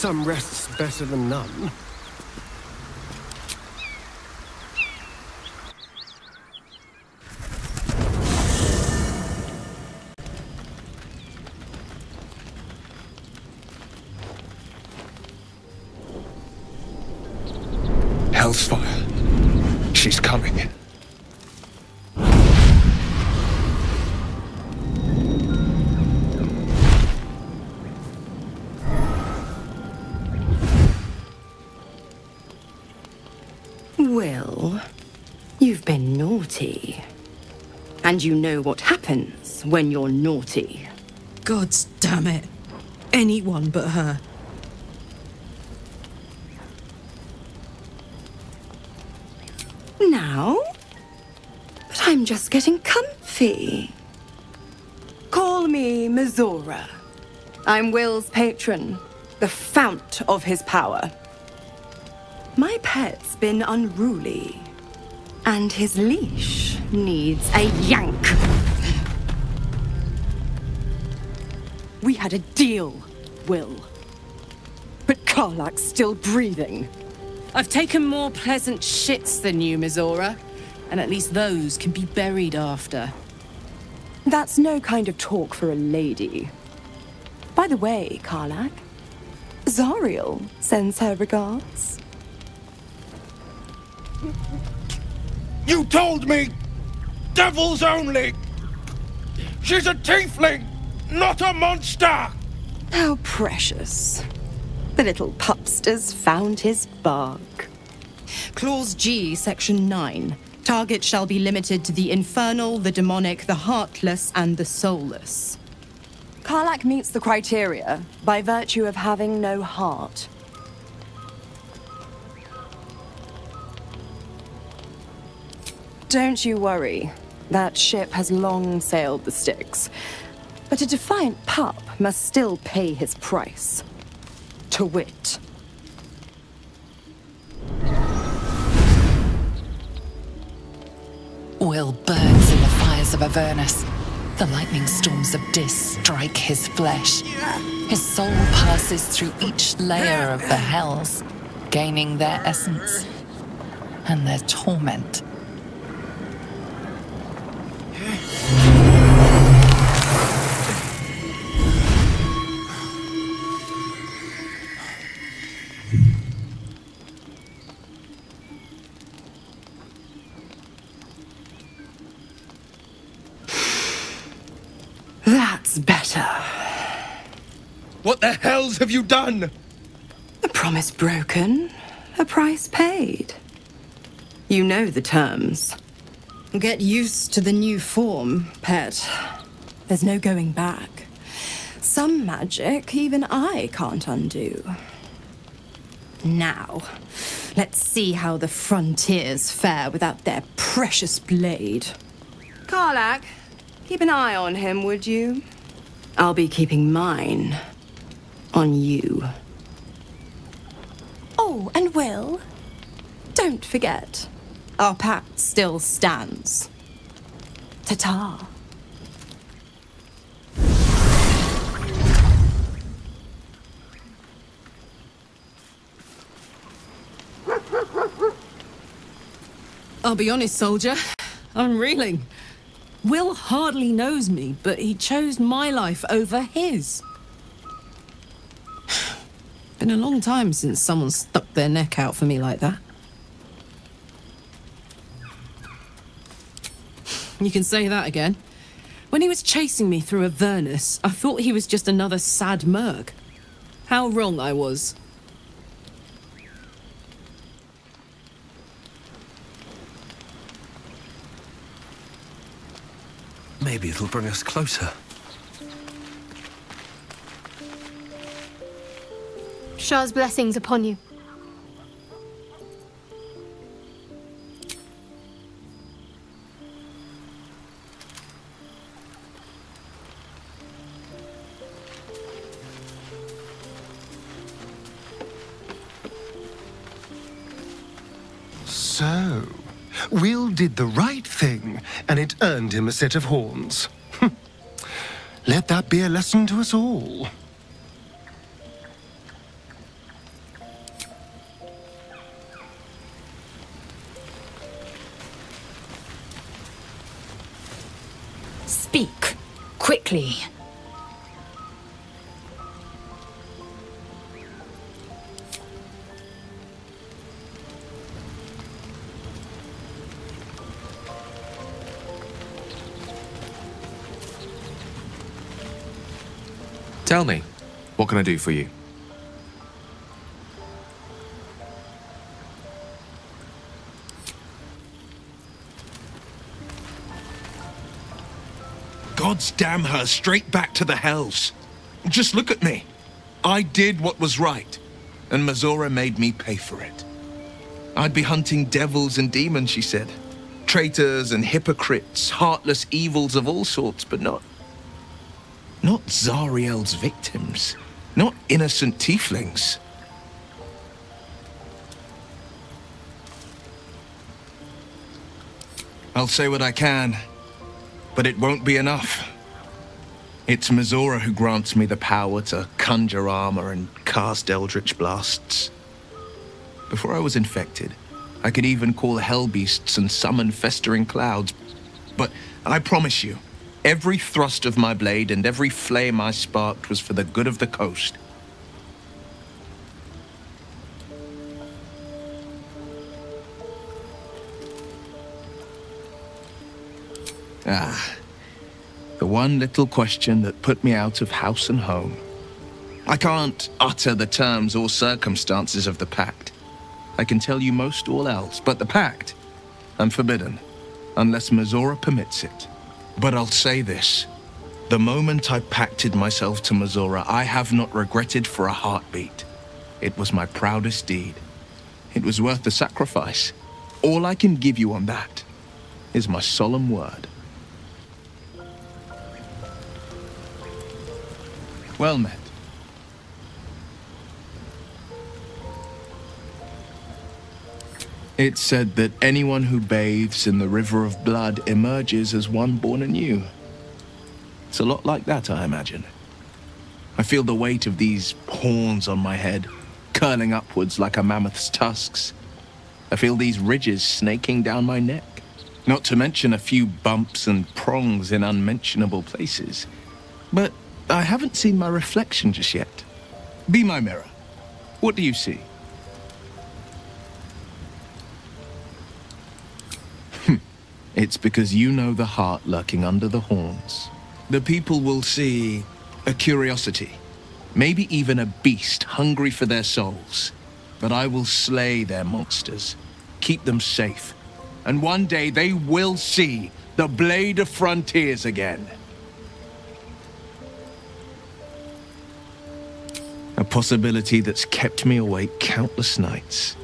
Some rest's better than none. Hellsfire. She's coming. Well, you've been naughty. And you know what happens when you're naughty. Gods damn it. Anyone but her. Now? But I'm just getting comfy. Call me Minthara. I'm Will's patron, the fount of his power. My pet's been unruly, and his leash needs a yank. We had a deal, Will. But Karlach's still breathing. I've taken more pleasant shits than you, Minthara, and at least those can be buried after. That's no kind of talk for a lady. By the way, Karlach, Zariel sends her regards. You told me! Devils only! She's a tiefling, not a monster! How precious. The little pupster's found his bark. Clause G, Section 9. Target shall be limited to the infernal, the demonic, the heartless, and the soulless. Karlach meets the criteria by virtue of having no heart. Don't you worry. That ship has long sailed the Styx. But a defiant pup must still pay his price. To wit. Will burns in the fires of Avernus. The lightning storms of Dis strike his flesh. His soul passes through each layer of the hells, gaining their essence and their torment. That's better. What the hells have you done? A promise broken, a price paid. You know the terms. Get used to the new form, pet. There's no going back. Some magic even I can't undo. Now, let's see how the frontiers fare without their precious blade. Karlach, keep an eye on him, would you? I'll be keeping mine on you. Oh, and Will, don't forget, our pact still stands. Ta-ta. I'll be honest, soldier. I'm reeling. Will hardly knows me, but he chose my life over his. Been a long time since someone stuck their neck out for me like that. You can say that again. When he was chasing me through Avernus, I thought he was just another sad merc. How wrong I was. Maybe it'll bring us closer. Shah's blessings upon you. So, Will did the right thing, and it earned him a set of horns. Let that be a lesson to us all. Speak. Quickly. Tell me, what can I do for you? Gods damn her, straight back to the hells. Just look at me. I did what was right, and Minthara made me pay for it. I'd be hunting devils and demons, she said. Traitors and hypocrites, heartless evils of all sorts, but not Zariel's victims. Not innocent tieflings. I'll say what I can, but it won't be enough. It's Minthara who grants me the power to conjure armor and cast eldritch blasts. Before I was infected, I could even call hell beasts and summon festering clouds. But I promise you, every thrust of my blade and every flame I sparked was for the good of the coast. The one little question that put me out of house and home. I can't utter the terms or circumstances of the pact. I can tell you most all else, but the pact, I'm forbidden, unless Minthara permits it. But I'll say this. The moment I pacted myself to Minthara, I have not regretted for a heartbeat. It was my proudest deed. It was worth the sacrifice. All I can give you on that is my solemn word. Well met. It's said that anyone who bathes in the river of blood emerges as one born anew. It's a lot like that, I imagine. I feel the weight of these horns on my head, curling upwards like a mammoth's tusks. I feel these ridges snaking down my neck, not to mention a few bumps and prongs in unmentionable places. But I haven't seen my reflection just yet. Be my mirror. What do you see? It's because you know the heart lurking under the horns. The people will see a curiosity, maybe even a beast hungry for their souls. But I will slay their monsters, keep them safe, and one day they will see the Blade of Frontiers again. A possibility that's kept me awake countless nights.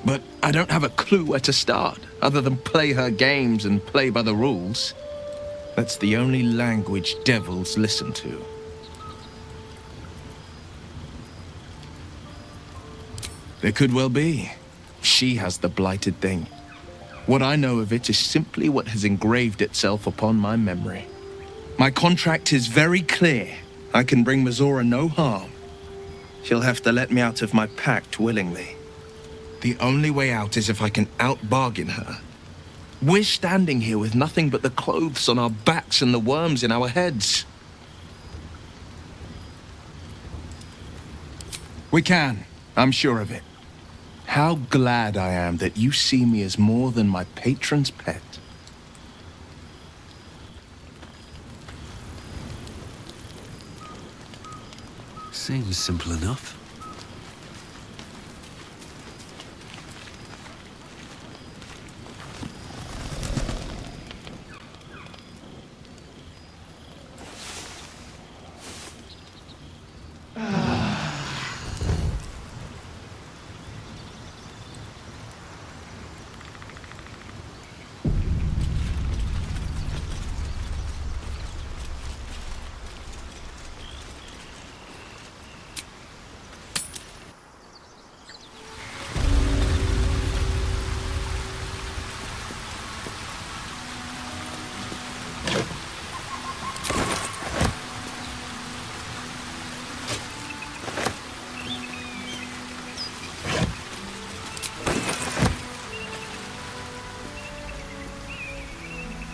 But I don't have a clue where to start, other than play her games and play by the rules. That's the only language devils listen to. There could well be. She has the blighted thing. What I know of it is simply what has engraved itself upon my memory. My contract is very clear. I can bring Minthara no harm. She'll have to let me out of my pact willingly. The only way out is if I can out-bargain her. We're standing here with nothing but the clothes on our backs and the worms in our heads. We can, I'm sure of it. How glad I am that you see me as more than my patron's pet. Seems simple enough.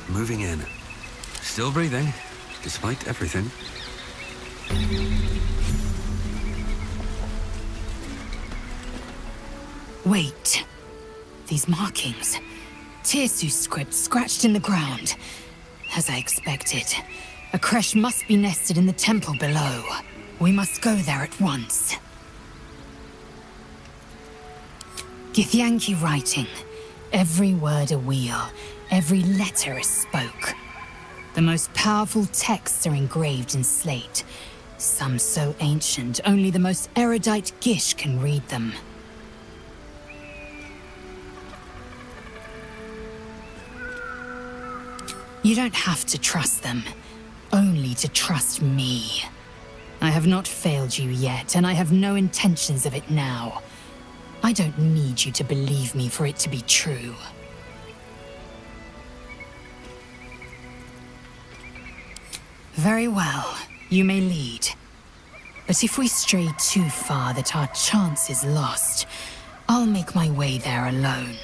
Moving in. Still breathing, despite everything. Wait. These markings. Tirsu's script scratched in the ground. As I expected. A creche must be nested in the temple below. We must go there at once. Githyanki writing. Every word a wheel. Every letter is spoke. The most powerful texts are engraved in slate. Some so ancient, only the most erudite Gish can read them. You don't have to trust them, only to trust me. I have not failed you yet, and I have no intentions of it now. I don't need you to believe me for it to be true. Very well, you may lead. But if we stray too far that our chance is lost, I'll make my way there alone.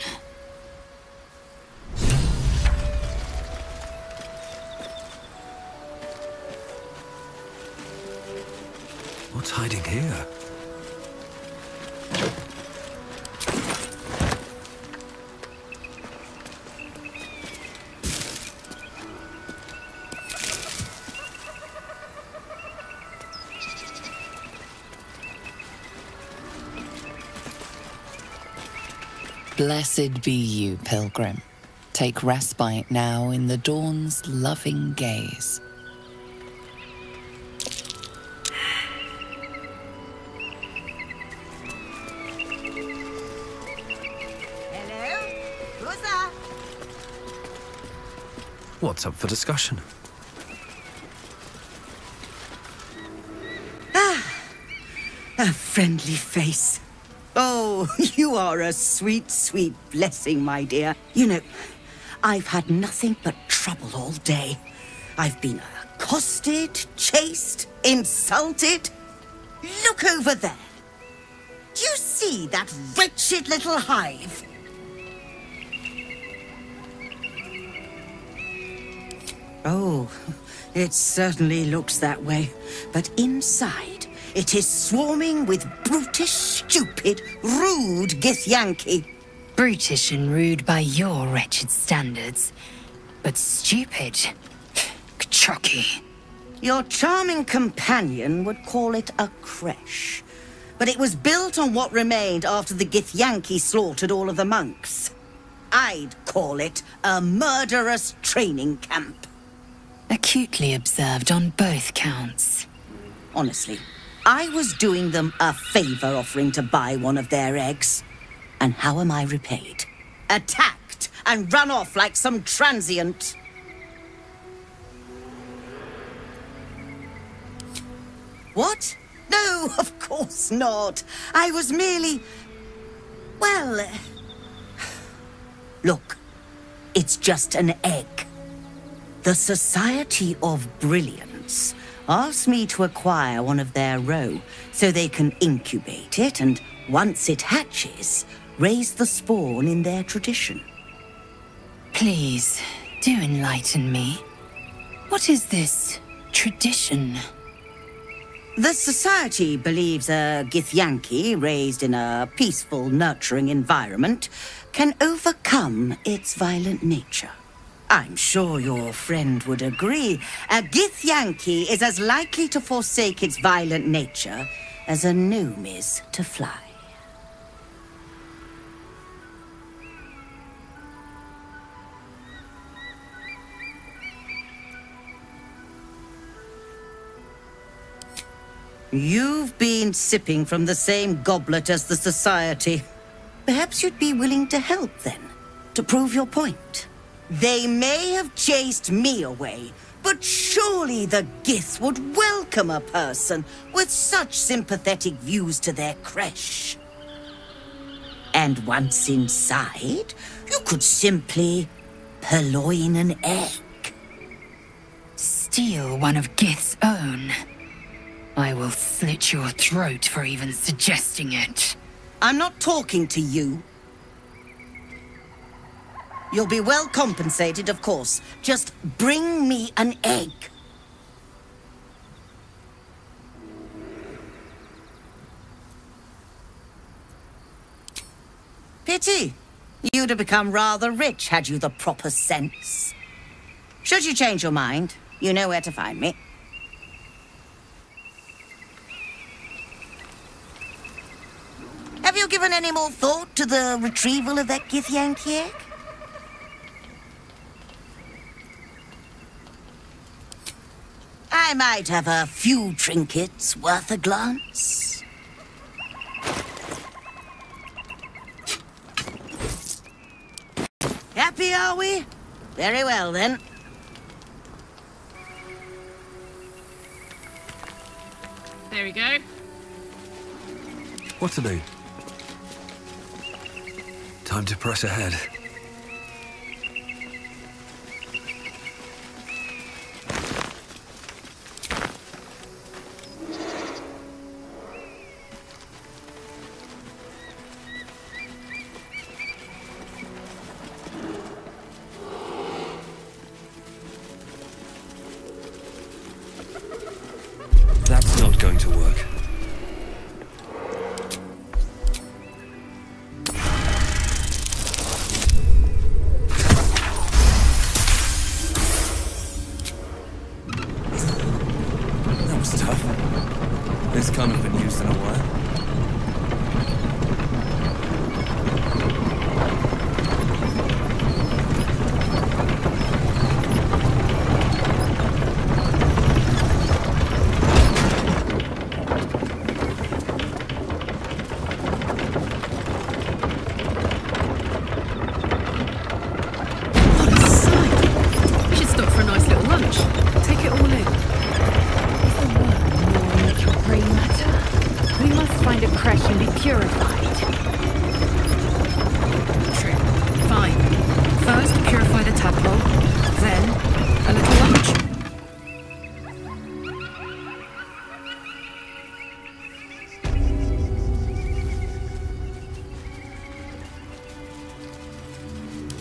What's hiding here? Blessed be you, pilgrim. Take respite now in the dawn's loving gaze. What's up for discussion? A friendly face. Oh, you are a sweet, sweet blessing, my dear. You know, I've had nothing but trouble all day. I've been accosted, chased, insulted. Look over there. Do you see that wretched little hive? Oh, it certainly looks that way. But inside, it is swarming with brutish, stupid, rude Githyanki. Brutish and rude by your wretched standards. But stupid. Kchoki. Your charming companion would call it a creche. But it was built on what remained after the Githyanki slaughtered all of the monks. I'd call it a murderous training camp. Acutely observed on both counts. Honestly, I was doing them a favor offering to buy one of their eggs. And how am I repaid? Attacked and run off like some transient. What? No, of course not. I was merely... well... Look, it's just an egg. The Society of Brilliance asked me to acquire one of their roe so they can incubate it and, once it hatches, raise the spawn in their tradition. Please, do enlighten me. What is this tradition? The Society believes a Githyanki raised in a peaceful, nurturing environment can overcome its violent nature. I'm sure your friend would agree. A Githyanki is as likely to forsake its violent nature as a gnome is to fly. You've been sipping from the same goblet as the Society. Perhaps you'd be willing to help then, to prove your point. They may have chased me away, but surely the Gith would welcome a person with such sympathetic views to their creche. And once inside, you could simply purloin an egg. Steal one of Gith's own. I will slit your throat for even suggesting it. I'm not talking to you. You'll be well compensated, of course. Just bring me an egg. Pity. You'd have become rather rich had you the proper sense. Should you change your mind, you know where to find me. Have you given any more thought to the retrieval of that Githyanki egg? I might have a few trinkets worth a glance. Happy, are we? Very well, then. There we go. What to do? Time to press ahead. That's not going to work. That was tough. This can't have been used in a while.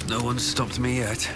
No one's stopped me yet.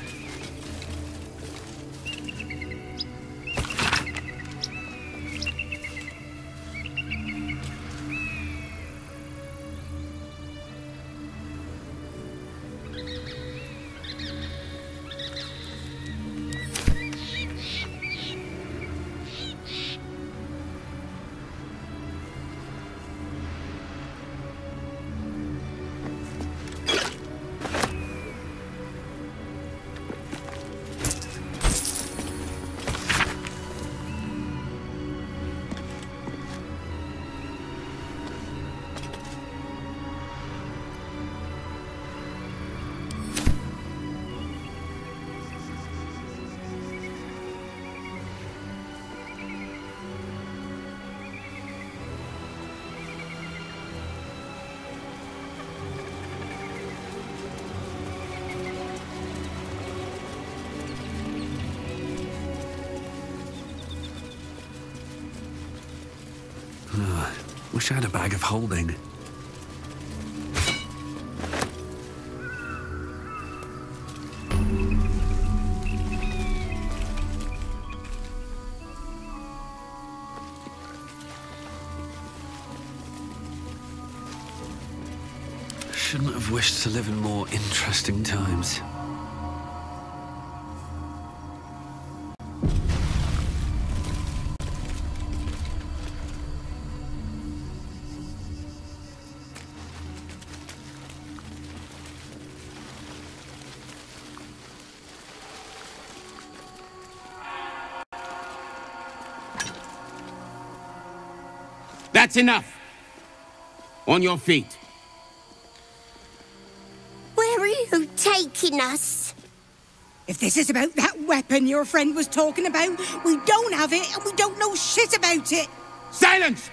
Wish I had a bag of holding. Shouldn't have wished to live in more interesting times. That's enough. On your feet. Where are you taking us? If this is about that weapon your friend was talking about, we don't have it and we don't know shit about it. Silence!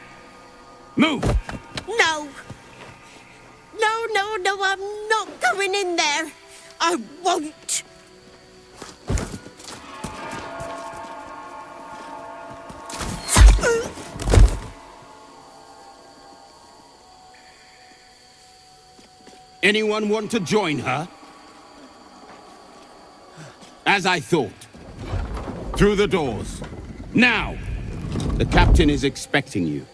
Move! No. No, I'm not going in there. I won't. Anyone want to join her? As I thought. Through the doors. Now! The captain is expecting you.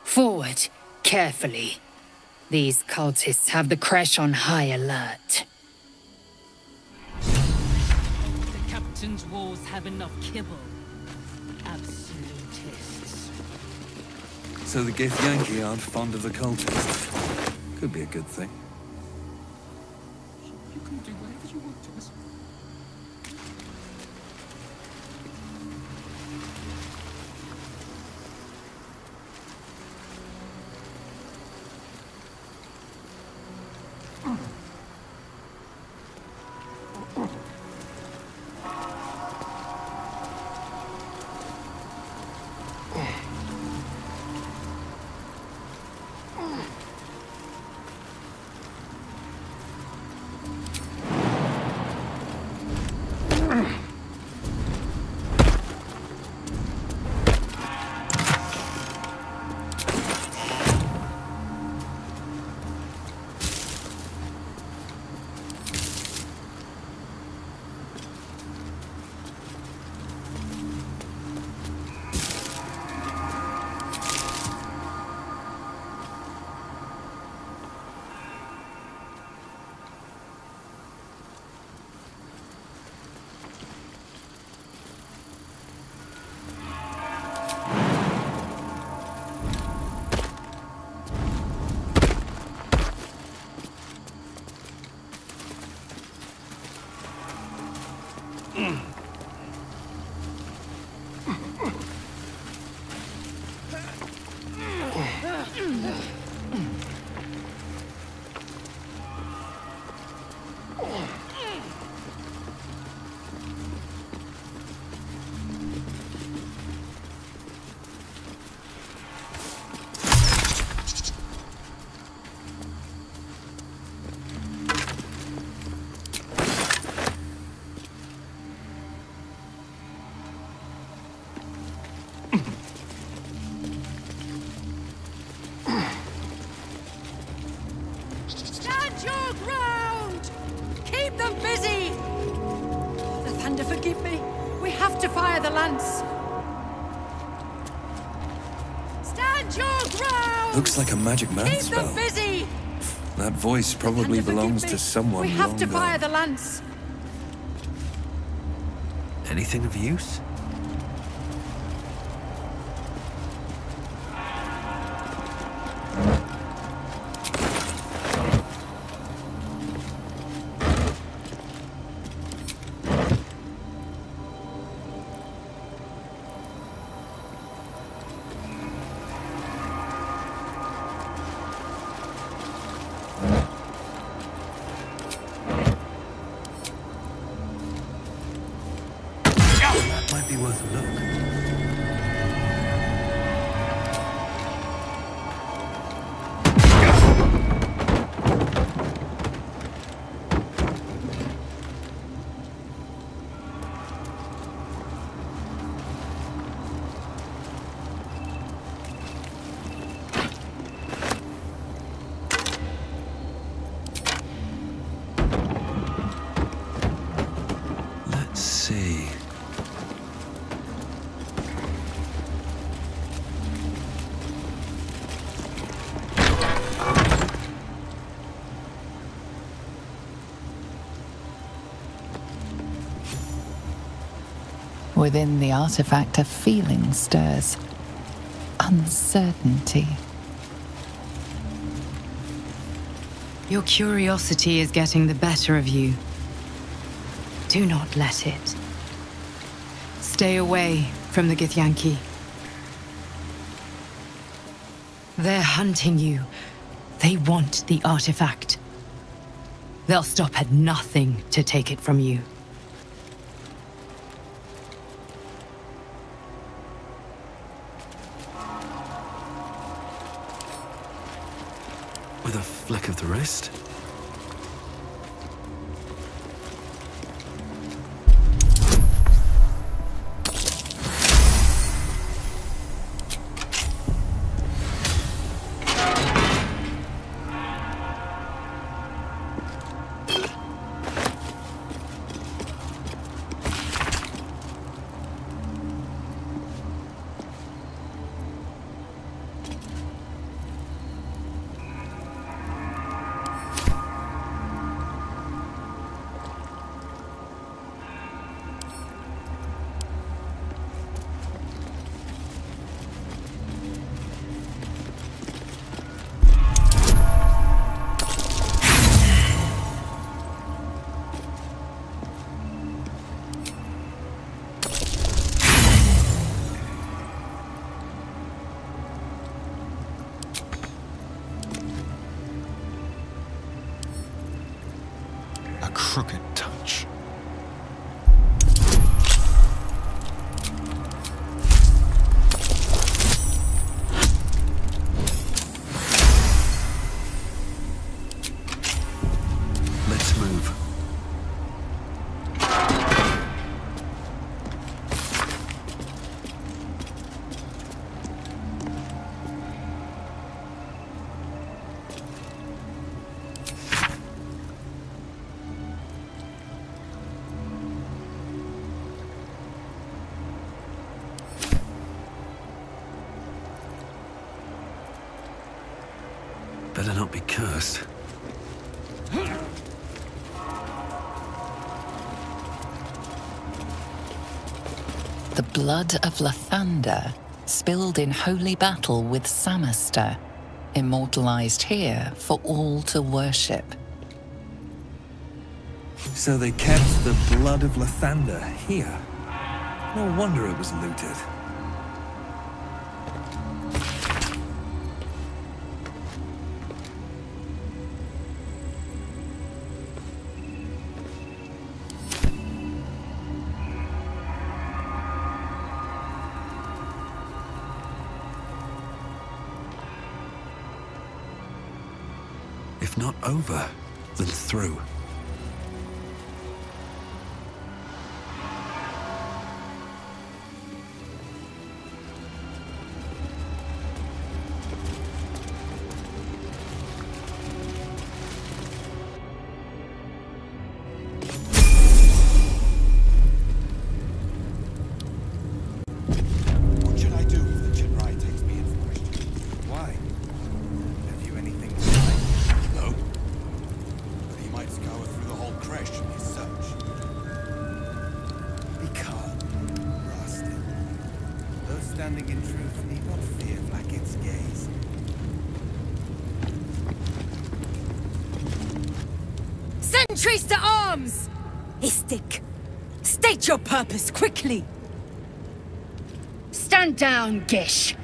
Forward, carefully. These cultists have the creche on high alert. The captain's walls have enough kibble. Absolutists. So the Githyanki aren't fond of the cultists. Could be a good thing. You can do whatever you want to us. Looks like a magic man spell. Busy! That voice probably belongs to someone. We have long to fire gone. the lance. Anything of use? Might be worth a look. Let's see. Within the artifact, a feeling stirs. Uncertainty. Your curiosity is getting the better of you. Do not let it. Stay away from the Githyanki. They're hunting you. They want the artifact. They'll stop at nothing to take it from you. With a flick of the wrist? A crooked touch. Let's move. Better not be cursed. The blood of Lathander, spilled in holy battle with Samaster, immortalized here for all to worship. So they kept the blood of Lathander here. No wonder it was looted. If not over, then through. What should I do if the Chinrai takes me in for questioning? Why? Have you anything to say? No. But he might scour through the whole creche in his search. Be calm, Rastin. Those standing in truth need not fear Blacket's gaze. Sentries to arms! Istik, state your purpose quickly! Stand down, Gish.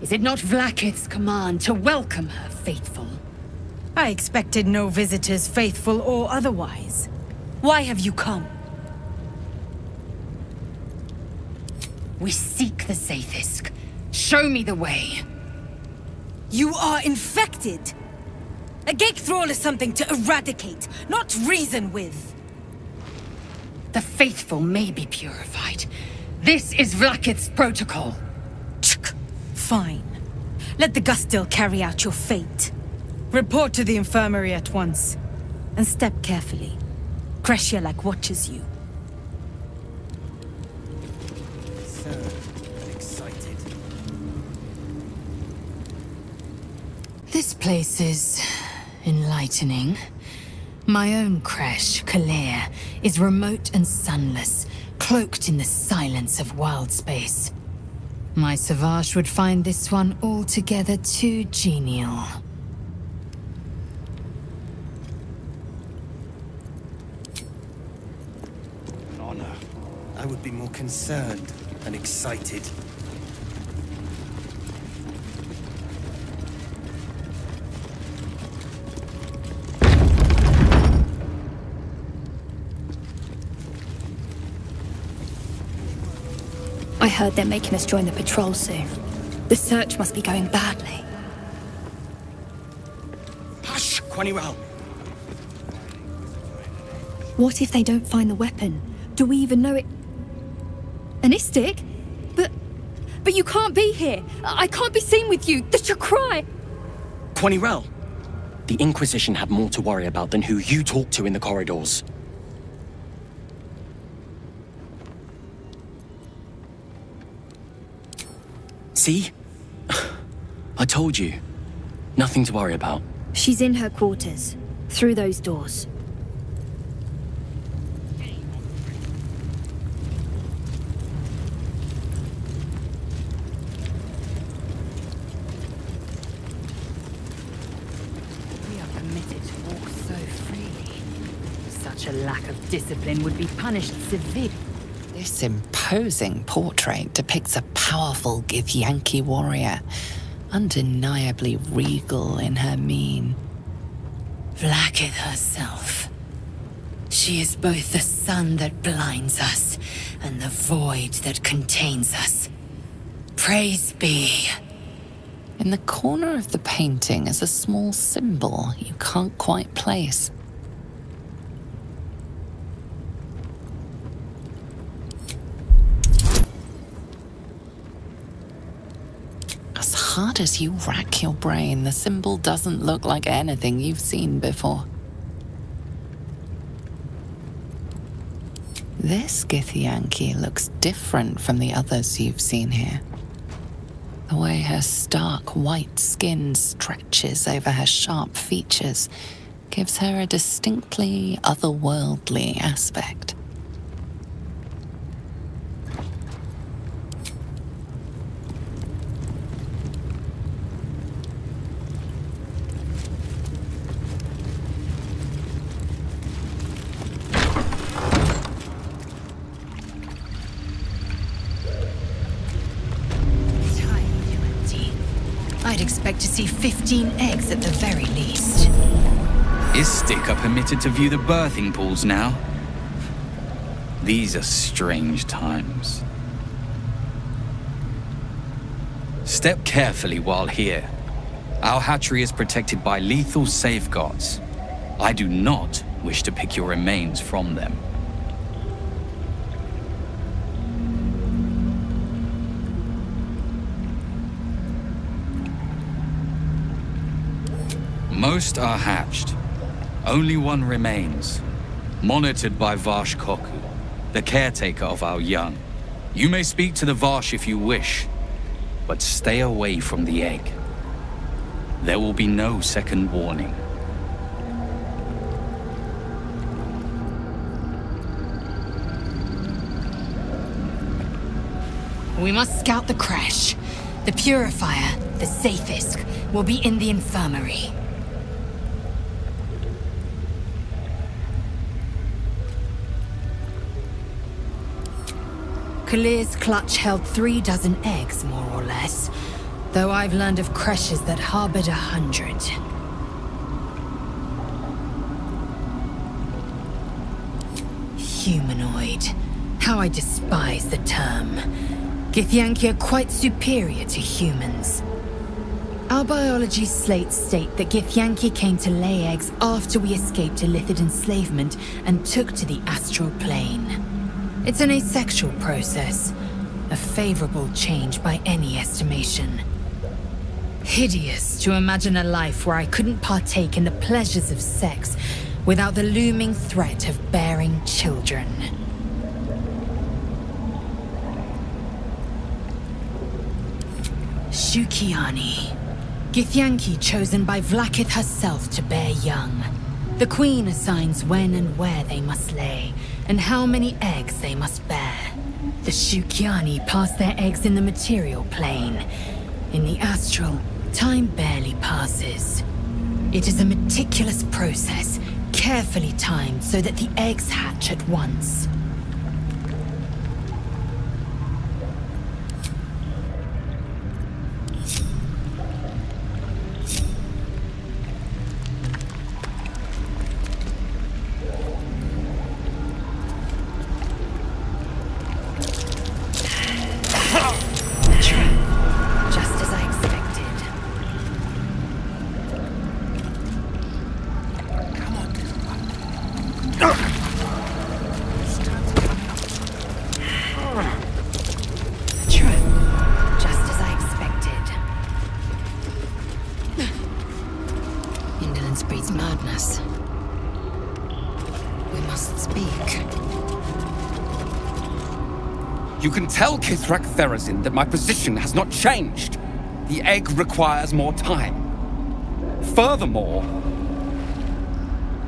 Is it not Vlakith's command to welcome her faithful? I expected no visitors, faithful or otherwise. Why have you come? We seek the Sathisk. Show me the way. You are infected! A gate thrall is something to eradicate, not reason with. The faithful may be purified. This is Vlakith's protocol. Fine. Let the Gustil carry out your fate. Report to the infirmary at once. And step carefully. Kreshia watches you. Excited. This place is enlightening. My own creche, Kalir, is remote and sunless, cloaked in the silence of wild space. My Savage would find this one altogether too genial. An honor. I would be more concerned and excited. I heard they're making us join the patrol soon. The search must be going badly. Hush, Quanirel! What if they don't find the weapon? Do we even know it? An Istik? But you can't be here! I can't be seen with you! The Chakrai! Quanirel! The Inquisition have more to worry about than who you talk to in the corridors. See? I told you. Nothing to worry about. She's in her quarters. Through those doors. We are permitted to walk so freely. Such a lack of discipline would be punished severely. This imposing portrait depicts a powerful Githyanki warrior, undeniably regal in her mien. Vlakith herself. She is both the sun that blinds us and the void that contains us. Praise be. In the corner of the painting is a small symbol you can't quite place. As hard as you rack your brain, the symbol doesn't look like anything you've seen before. This Githyanki looks different from the others you've seen here. The way her stark white skin stretches over her sharp features gives her a distinctly otherworldly aspect. I'd expect to see 15 eggs at the very least. Istik are permitted to view the birthing pools now. These are strange times. Step carefully while here. Our hatchery is protected by lethal safeguards. I do not wish to pick your remains from them. Most are hatched. Only one remains, monitored by Varsh Koku, the caretaker of our young. You may speak to the Varsh if you wish, but stay away from the egg. There will be no second warning. We must scout the crash. The purifier, the safest, will be in the infirmary. Kalir's clutch held 3 dozen eggs, more or less, though I've learned of creches that harbored 100. Humanoid. How I despise the term. Githyanki are quite superior to humans. Our biology slates state that Githyanki came to lay eggs after we escaped Illithid enslavement and took to the astral plane. It's an asexual process, a favorable change by any estimation. Hideous to imagine a life where I couldn't partake in the pleasures of sex without the looming threat of bearing children. Shukiani. Githyanki chosen by Vlaakith herself to bear young. The Queen assigns when and where they must lay, and how many eggs they must bear. The Shukiani pass their eggs in the material plane. In the astral, time barely passes. It is a meticulous process, carefully timed so that the eggs hatch at once. You can tell Kithrak Therazin that my position has not changed. The egg requires more time. Furthermore...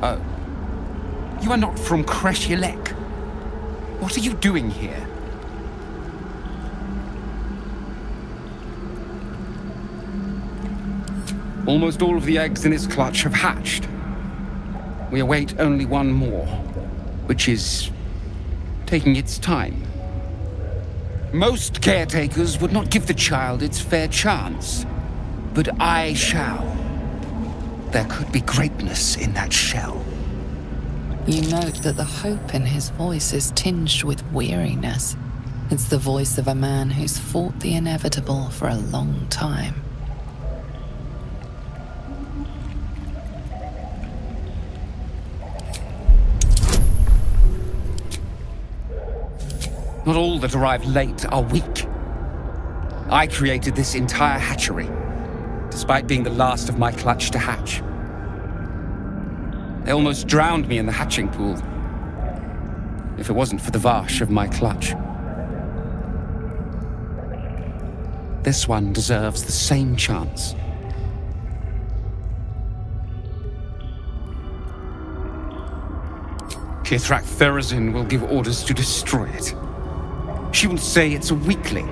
Oh. You are not from Kreshilek. What are you doing here? Almost all of the eggs in its clutch have hatched. We await only one more, which is taking its time. Most caretakers would not give the child its fair chance, but I shall. There could be greatness in that shell. You note that the hope in his voice is tinged with weariness. It's the voice of a man who's fought the inevitable for a long time. Not all that arrive late are weak. I created this entire hatchery, despite being the last of my clutch to hatch. They almost drowned me in the hatching pool, if it wasn't for the Varsh of my clutch. This one deserves the same chance. Kithrak Therazin will give orders to destroy it. She will say it's a weakling.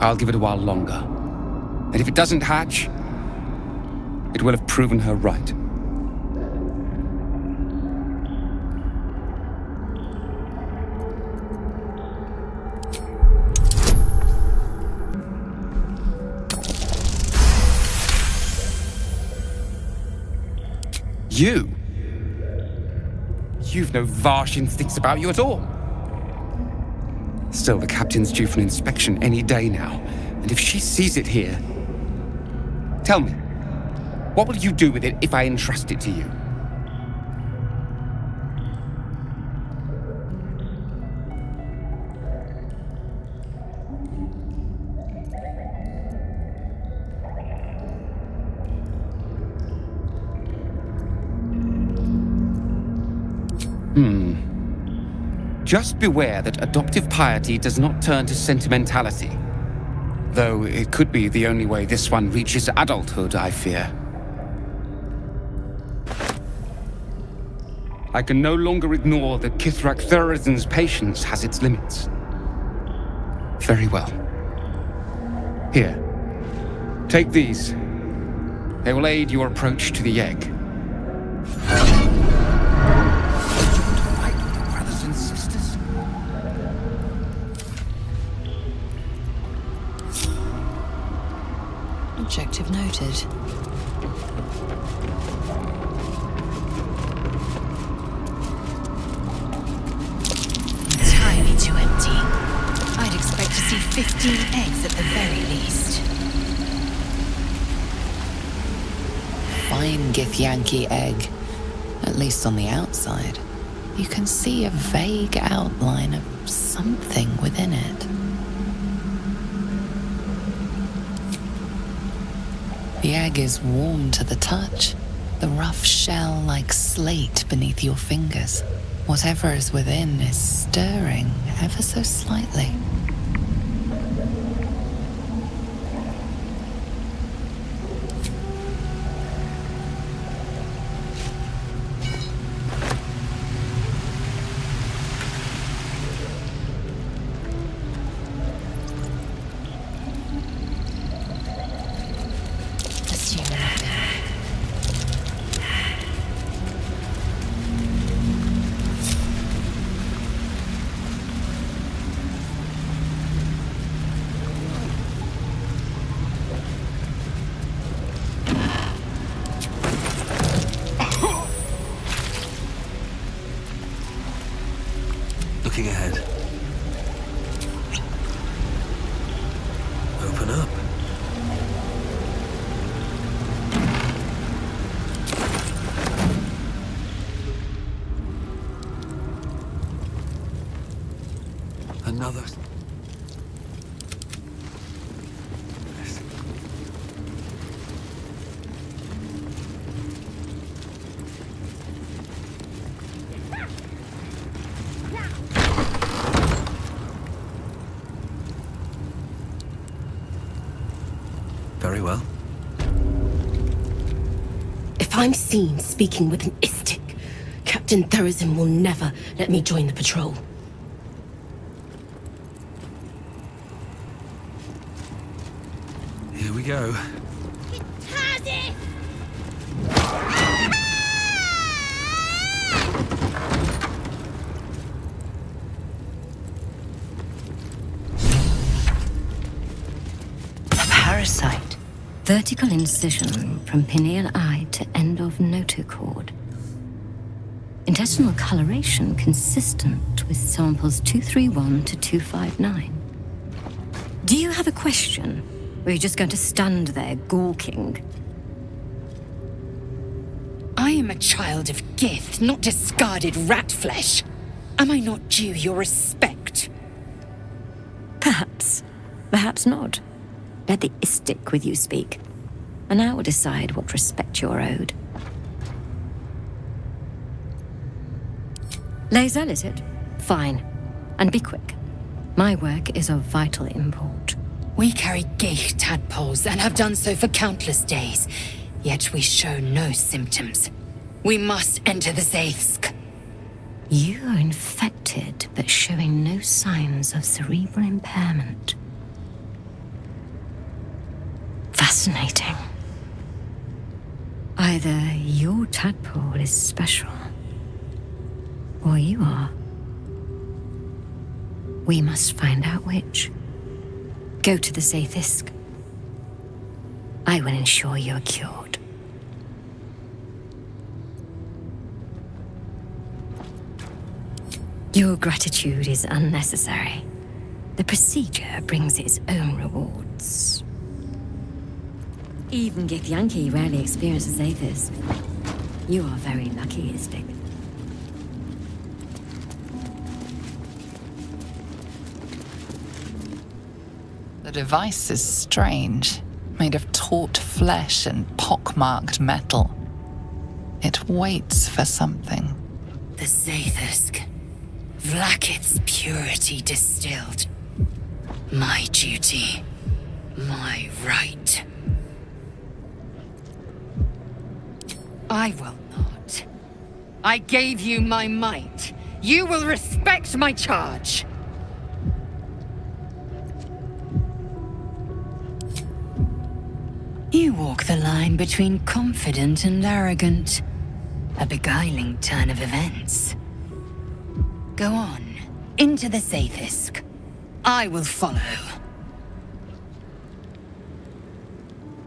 I'll give it a while longer. And if it doesn't hatch, it will have proven her right. You've no Varsh instincts about you at all. Still, the captain's due for an inspection any day now, and if she sees it here... Tell me, what will you do with it if I entrust it to you? Just beware that adoptive piety does not turn to sentimentality. Though it could be the only way this one reaches adulthood, I fear. I can no longer ignore that Kithrak Therazin's patience has its limits. Very well. Here. Take these. They will aid your approach to the egg. Objective noted. Entirely too empty. I'd expect to see 15 eggs at the very least. Fine Githyanki egg. At least on the outside. You can see a vague outline of something within it. The egg is warm to the touch, the rough shell like slate beneath your fingers. Whatever is within is stirring ever so slightly. Looking ahead. Open up. Another. Very well. If I'm seen speaking with an Istik, Captain Therazin will never let me join the patrol. Here we go. Parasite. Vertical incision from pineal eye to end of notochord. Intestinal coloration consistent with samples 231 to 259. Do you have a question? Or are you just going to stand there gawking? I am a child of Gith, not discarded rat flesh. Am I not due your respect? Perhaps. Perhaps not. Let the Istik with you speak, and I will decide what respect you're owed. Lae'zel, is it? Fine. And be quick. My work is of vital import. We carry Geich tadpoles and have done so for countless days, yet we show no symptoms. We must enter the Zaithsk. You are infected, but showing no signs of cerebral impairment. Fascinating. Either your tadpole is special, or you are. We must find out which. Go to the Zaithsk. I will ensure you are cured. Your gratitude is unnecessary. The procedure brings its own rewards. Even Githyanki rarely experiences Zaithis. You are very lucky, Istik. The device is strange, made of taut flesh and pockmarked metal. It waits for something. The Zaithsk. Vlaakith's purity distilled. My duty. My right. I will not. I gave you my might. You will respect my charge. You walk the line between confident and arrogant. A beguiling turn of events. Go on, into the Zaithsk. I will follow.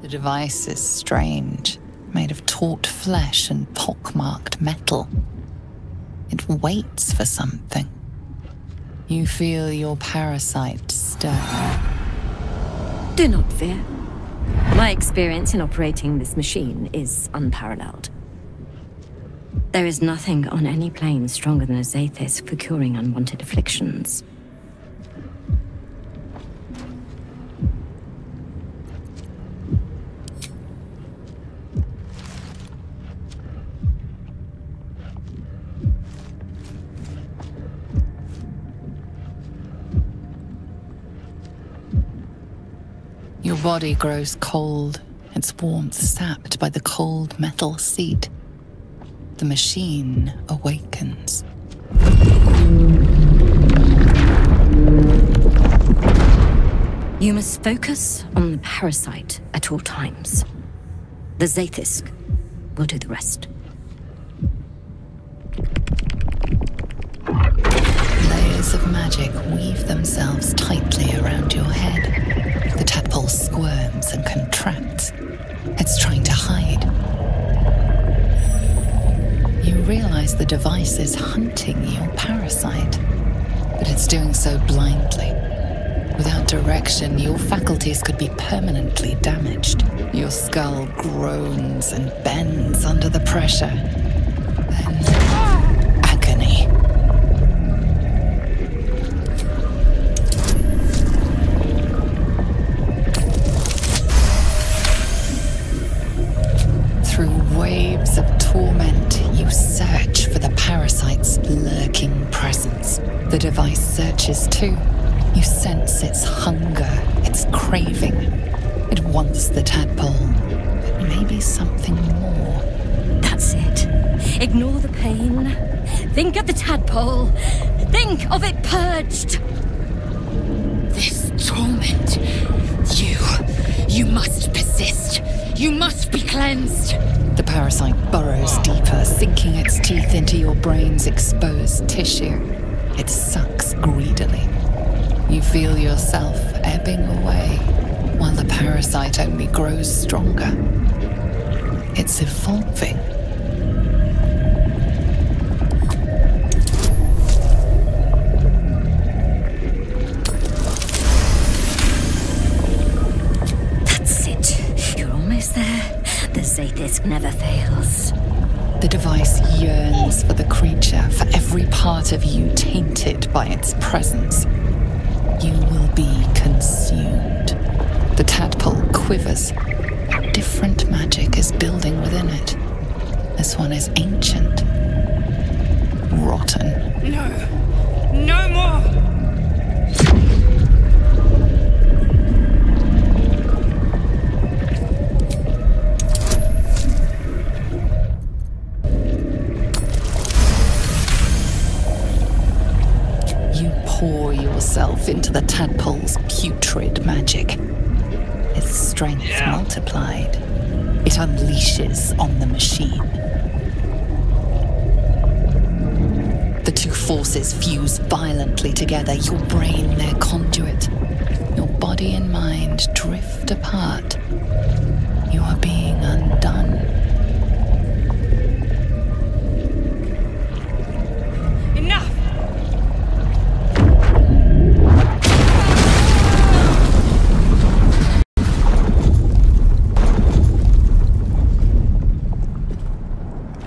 The device is strange, made of taut flesh and pockmarked metal. It waits for something. You feel your parasite stir. Do not fear. My experience in operating this machine is unparalleled. There is nothing on any plane stronger than a Zaithis for curing unwanted afflictions. Your body grows cold, its warmth sapped by the cold metal seat. The machine awakens. You must focus on the parasite at all times. The Zaithis will do the rest. Layers of magic weave themselves tightly around your head. The tadpole squirms and contracts. It's trying to hide. You realize the device is hunting your parasite, but it's doing so blindly. Without direction, your faculties could be permanently damaged. Your skull groans and bends under the pressure. Then, agony. Through waves of torment, you search for the parasite's lurking presence. The device searches too. You sense its hunger, its craving. It wants the tadpole, but maybe something more. That's it. Ignore the pain. Think of the tadpole. Think of it purged. This torment. You must persist. You must be cleansed. The parasite burrows deeper, sinking its teeth into your brain's exposed tissue. It sucks greedily. You feel yourself ebbing away, while the parasite only grows stronger. It's evolving. never fails. The device yearns for the creature, for every part of you tainted by its presence. You will be consumed. The tadpole quivers. Different magic is building within it. This one is ancient. Rotten. No! No more! Pour yourself into the tadpole's putrid magic. Its strength multiplied. It unleashes on the machine. The two forces fuse violently together, your brain their conduit. Your body and mind drift apart. You are being undone. Enough!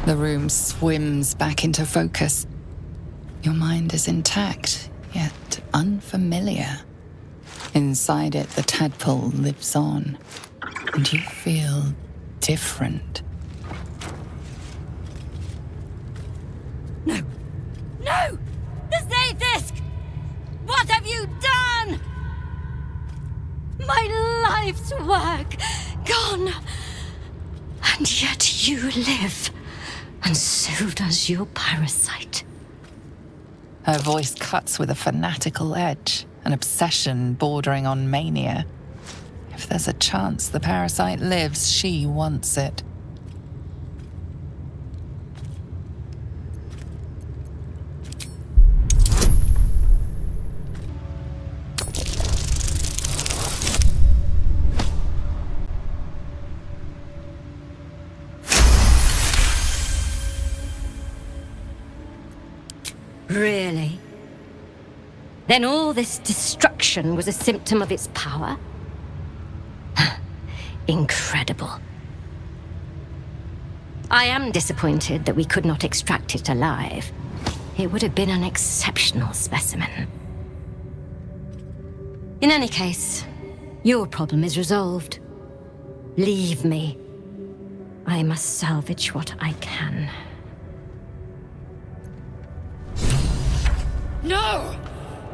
The room swims back into focus. Your mind is intact, yet unfamiliar. Inside it, the tadpole lives on, and you feel different. No! No! The Zaythisk! What have you done? My life's work gone. And yet you live. And so does your parasite. Her voice cuts with a fanatical edge, an obsession bordering on mania. If there's a chance the parasite lives, she wants it. Really? Then all this destruction was a symptom of its power? Incredible. I am disappointed that we could not extract it alive. It would have been an exceptional specimen. In any case, your problem is resolved. Leave me. I must salvage what I can. No!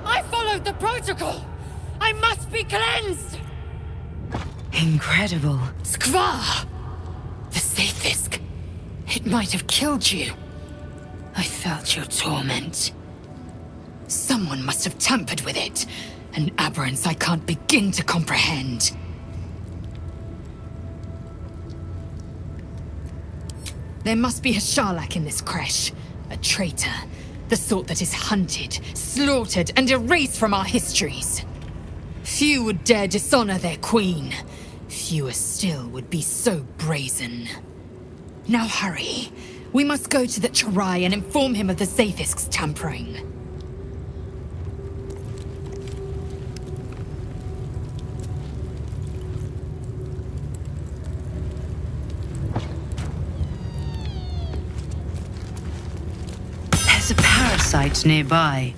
I followed the protocol! I must be cleansed! Incredible. Skvar! The Zaythisk. It might have killed you. I felt your torment. Someone must have tampered with it. An aberrance I can't begin to comprehend. There must be a Sharlak in this creche. A traitor. The sort that is hunted, slaughtered, and erased from our histories. Few would dare dishonor their queen. Fewer still would be so brazen. Now hurry. We must go to the Charai and inform him of the Zaythisk's tampering. There's a parasite nearby.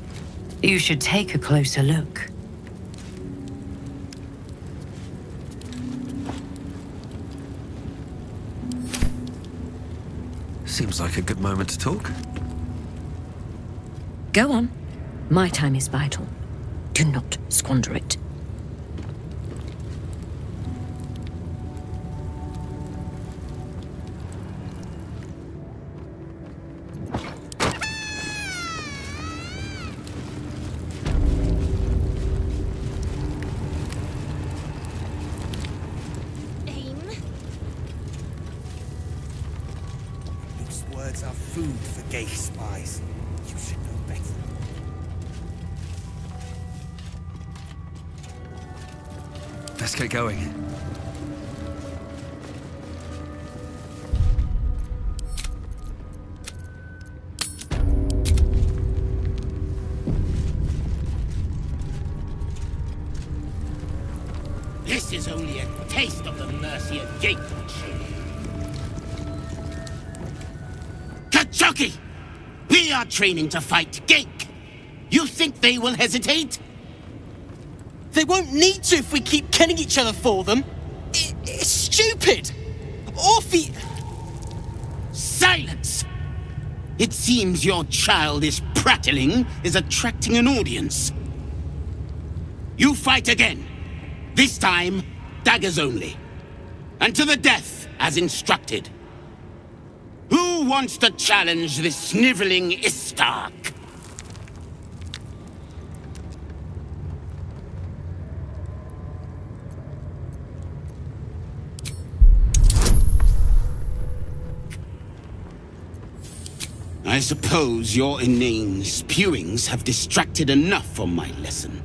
You should take a closer look. Seems like a good moment to talk. Go on. My time is vital. Do not squander it. Are food for gay spies. You should know better. Let's get going. This is only a taste of the mercy of Gate. Lucky! We are training to fight Gake. You think they will hesitate? They won't need to if we keep killing each other for them. It's stupid! Silence! It seems your childish prattling is attracting an audience. You fight again. This time, daggers only. And to the death, as instructed. Who wants to challenge this sniveling Istark? I suppose your inane spewings have distracted enough from my lesson.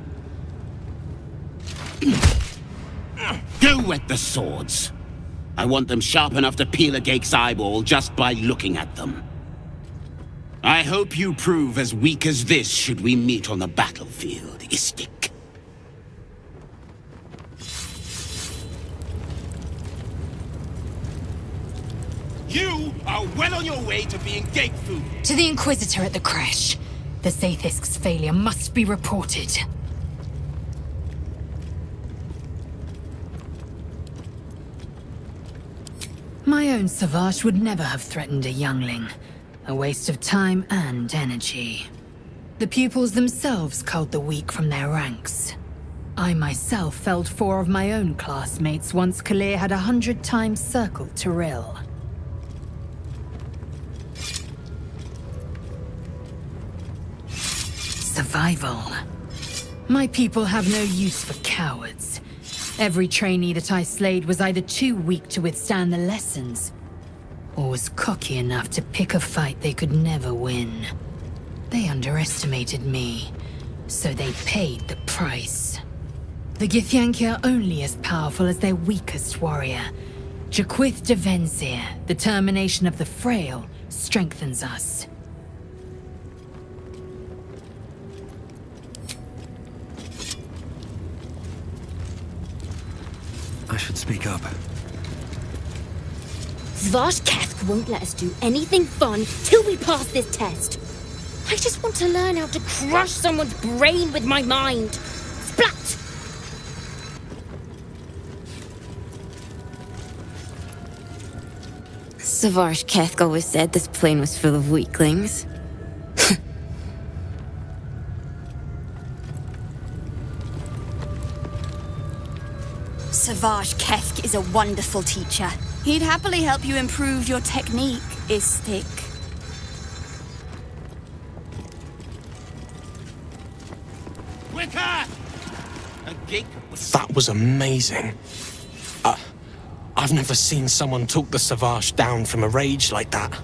Go wet the swords. I want them sharp enough to peel a Gake's eyeball just by looking at them. I hope you prove as weak as this should we meet on the battlefield, Istik. You are well on your way to being Gake food. To the Inquisitor at the crash. The Zaithisk's failure must be reported. My own Savage would never have threatened a youngling. A waste of time and energy. The pupils themselves culled the weak from their ranks. I myself felled 4 of my own classmates once Kalir had 100 times circled Tyrell. Survival. My people have no use for cowards. Every trainee that I slayed was either too weak to withstand the lessons, or was cocky enough to pick a fight they could never win. They underestimated me, so they paid the price. The Githyanki are only as powerful as their weakest warrior. Jaquith de Venzir, the termination of the frail, strengthens us. I should speak up. Zvashkath won't let us do anything fun till we pass this test. I just want to learn how to crush someone's brain with my mind. Splat! Savage always said this plane was full of weaklings. Savage Kesk is a wonderful teacher. He'd happily help you improve your technique, Istik. Quicker! A Gake was... That was amazing. I've never seen someone talk the Savage down from a rage like that.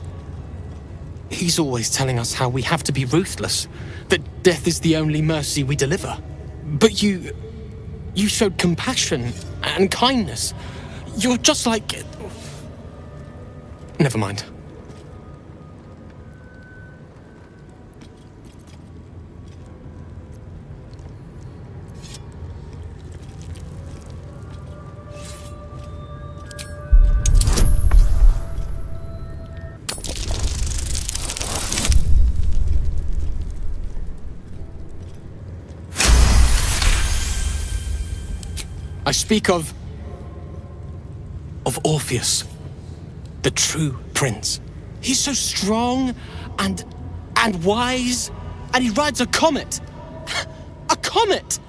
He's always telling us how we have to be ruthless, that death is the only mercy we deliver. But you showed compassion and kindness. You're just like... Never mind. I speak of Orpheus, the true prince. He's so strong and wise, and he rides a comet. A comet!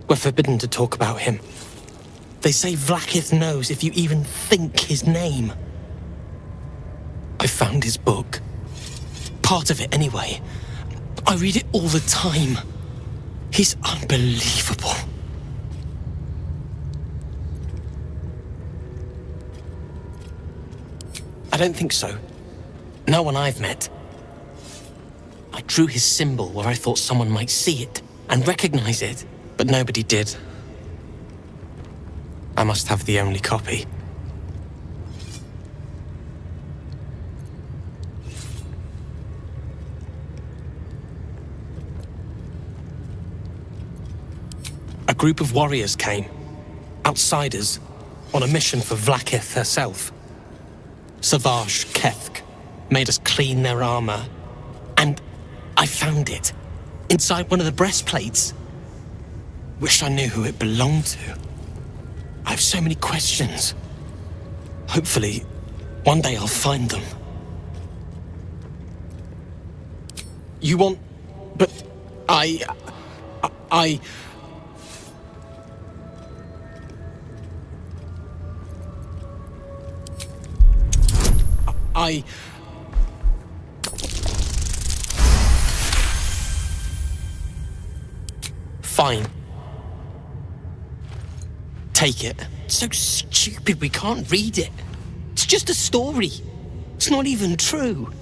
We're forbidden to talk about him. They say Vlaakith knows if you even think his name. I found his book. Part of it anyway. I read it all the time. He's unbelievable. I don't think so. No one I've met. I drew his symbol where I thought someone might see it and recognize it, but nobody did. I must have the only copy. A group of warriors came, outsiders, on a mission for Vlaakith herself. Savage Kethk made us clean their armor. And I found it inside one of the breastplates. Wish I knew who it belonged to. I have so many questions. Hopefully, one day I'll find them. You want... But I... Fine. Take it. It's so stupid we can't read it. It's just a story. It's not even true.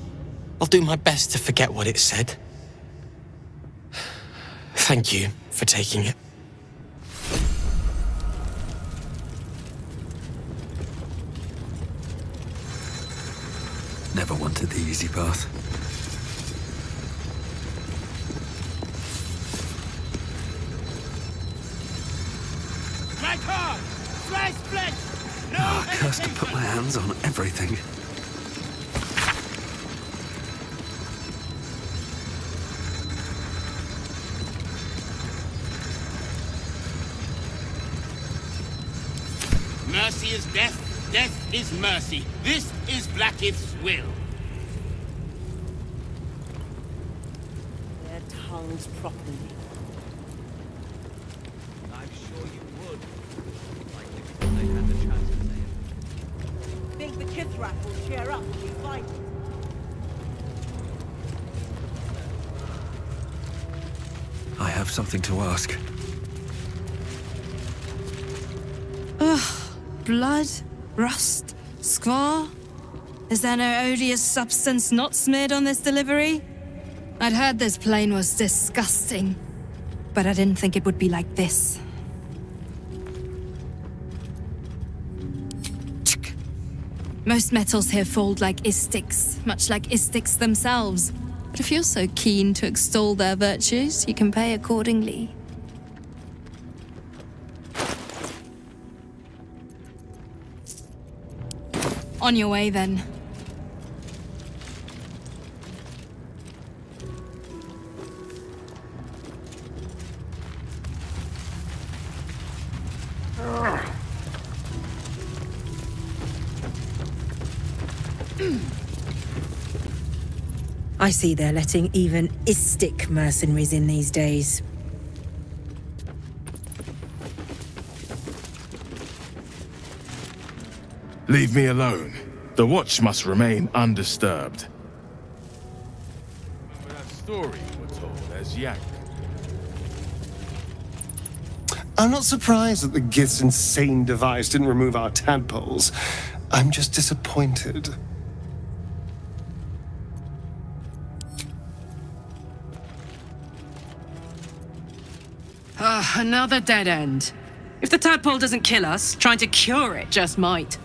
I'll do my best to forget what it said. Thank you for taking it. Never wanted the easy path. Strike hard! Slice flesh! No Cursed to put my hands on everything. Mercy is death, death is mercy. This is Blackith's will. Their tongues properly. I'm sure you would. Like if they had the chance to say it. Think the Kithrak will cheer up when you find it? I have something to ask. Ugh. Blood? Rust? Squar? Is there no odious substance not smeared on this delivery? I'd heard this plane was disgusting, but I didn't think it would be like this. Most metals here fold like istics, much like istics themselves. But if you're so keen to extol their virtues, you can pay accordingly. On your way, then. I see they're letting even istic mercenaries in these days. Leave me alone. The watch must remain undisturbed. Remember that story you were told as Yak? I'm not surprised that the Gith's insane device didn't remove our tadpoles. I'm just disappointed. Another dead end. If the tadpole doesn't kill us, trying to cure it just might.